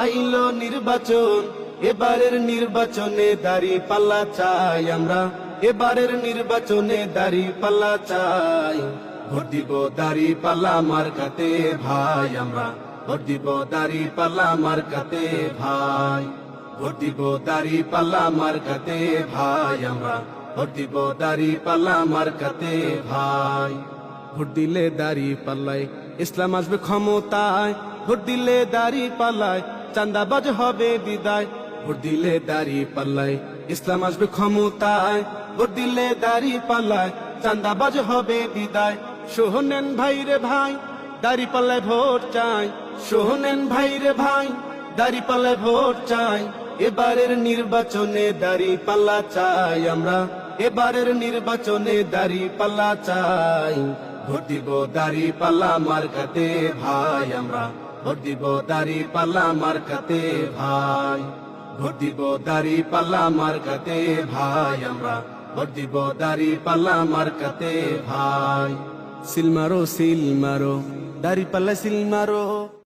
আইলো নির্বাচন, এবারের নির্বাচনে দাঁড়িপাল্লা চাই আমরা, এবারের নির্বাচনে দাঁড়িপাল্লা চাই। ভোট দিব দাঁড়িপাল্লা মার্কাতে ভাই আমরা, ভোট দিব দাঁড়িপাল্লা মার্কাতে ভাই। ভোট দিব দাঁড়িপাল্লা মার্কাতে ভাই আমরা, ভোট দিব দাঁড়িপাল্লা মার্কাতে ভাই। ভোট দিলে দাঁড়িপাল্লায় ইসলাম আসবে ক্ষমতায়, ভোট দিলে দাঁড়িপাল্লায় চাঁদাবাজ হবে বিদায়। ভোট দিলে দাঁড়িপাল্লায় ইসলাম আসবে ক্ষমতায়, ভোট দিলে দাঁড়িপাল্লায় চাঁদাবাজ হবে বিদায়। শোনেন ভাই রে ভাই, দাঁড়িপাল্লায় ভোট চাই। শোনেন ভাই রে ভাই, দাঁড়িপাল্লায় ভোট চাই। এবারের নির্বাচনে দাঁড়িপাল্লা চাই আমরা, এবারের নির্বাচনে দাঁড়িপাল্লা চাই। ভোট দিব দাঁড়িপাল্লা মার্কাতে ভাই আমরা, ভোট দিব দাঁড়িপাল্লা মার্কাতে ভাই। ভোট দিব দাঁড়িপাল্লা মার্কাতে ভাই আমরা, ভোট দিব দাঁড়িপাল্লা মার্কাতে ভাই। সিল মারো সিল মারো, দাঁড়িপাল্লা সিল মারো।